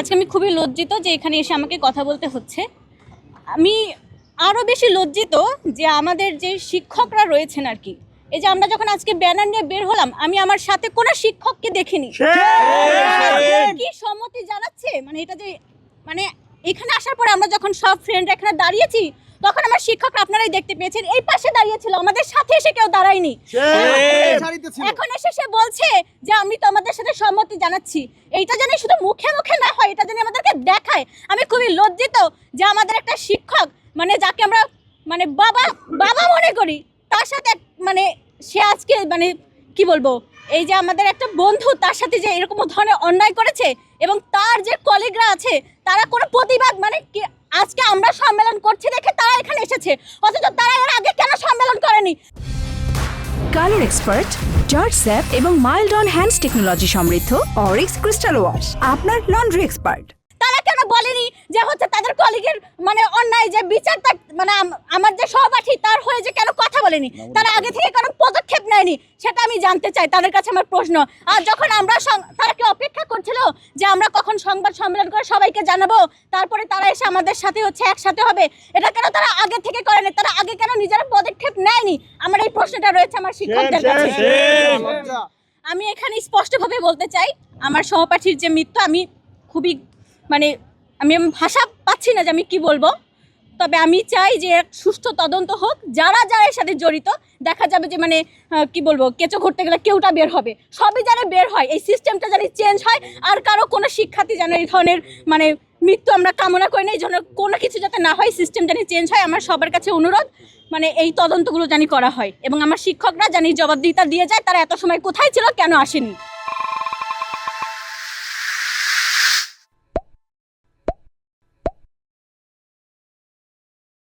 আজকে আমি খুবই লজ্জিত যে এখানে এসে আমাকে কথা বলতে হচ্ছে। আমি আরও বেশি লজ্জিত যে আমাদের যে শিক্ষকরা রয়েছেন আর কি, এই যে আমরা যখন আজকে ব্যানার নিয়ে বের হলাম, আমি আমার সাথে কোনো শিক্ষককে দেখিনি। কি সম্মতি জানাচ্ছে মানে এটা যে মানে এখানে আসার পরে আমরা যখন সব ফ্রেন্ডরা এখানে দাঁড়িয়েছি, তখন আমার শিক্ষকরা আপনারাই দেখতে পেয়েছেন এই পাশে দাঁড়িয়েছিল, আমাদের সাথে এসে কেউ দাঁড়ায়নি। এখন এসে সে বলছে যে আমি তো আমাদের সাথে সম্মতি জানাচ্ছি। এইটা জানি শুধু মুখে মুখে না হয়, এটা জানি আমাদেরকে দেখায়। আমি খুবই লজ্জিত যে আমাদের একটা শিক্ষক মানে যাকে আমরা মানে বাবা বাবা মনে করি, তার সাথে মানে সে আজকে মানে কি বলবো, এই যে আমাদের একটা বন্ধু তার সাথে যে এরকম ধরনের অন্যায় করেছে, এবং তার যে কলিগরা আছে তারা কোনো প্রতিবাদ মানে কি, আজকে আমরা সম্মেলন করছি দেখে তারা এখানে এসেছে, অথচ তারা এর আগে কেন সম্মেলন করেনি? কালার এক্সপার্ট, জর্জ স্যাপ এবং মাইল্ড অন হ্যান্ডস টেকনোলজি সমৃদ্ধ অরিক্স ক্রিস্টাল ওয়াশ আপনার লন্ড্রি এক্সপার্ট। তারা কেন বলেনি যে হচ্ছে তাদের কলিগের মানে অন্যায় যে বিচার, মানে আমার যে সহপাঠী তার হয়ে যে কেন কথা বলেনি, তারা আগে থেকে কোনো পদক্ষেপ নেয়নি, সেটা আমি জানতে চাই। তাদের কাছে আমার প্রশ্ন। আর যখন আমরা তারা কি অপেক্ষা করছিল যে আমরা কখন সংবাদ সম্মেলন করে সবাইকে জানাবো, তারপরে তারা এসে আমাদের সাথে হচ্ছে একসাথে হবে, এটা কেন তারা আগে থেকে করেনি? তারা আগে কেন নিজেরা পদক্ষেপ নেয়নি? আমার এই প্রশ্নটা রয়েছে আমার শিক্ষকদের কাছে। আমি এখানে স্পষ্টভাবে বলতে চাই, আমার সহপাঠীর যে মৃত্যু, আমি খুবই মানে আমি ভাষা পাচ্ছি না যে আমি কি বলবো। তবে আমি চাই যে সুষ্ঠু তদন্ত হোক, যারা যারা এর সাথে জড়িত। দেখা যাবে যে মানে কি বলবো, কেঁচো ঘুরতে গেলে কেউটা বের হবে, সবই যেন বের হয়, এই সিস্টেমটা যেন চেঞ্জ হয়। আর কারো কোনো শিক্ষার্থী যেন এই ধরনের মানে মৃত্যু আমরা কামনা করি না, এই জন্য কোনো কিছু যাতে না হয়, সিস্টেম যেন চেঞ্জ হয়। আমার সবার কাছে অনুরোধ, মানে এই তদন্তগুলো জানি করা হয়, এবং আমার শিক্ষকরা জানি জবাবদিহিতা দিয়ে যায় তারা এত সময় কোথায় ছিল, কেন আসেনি।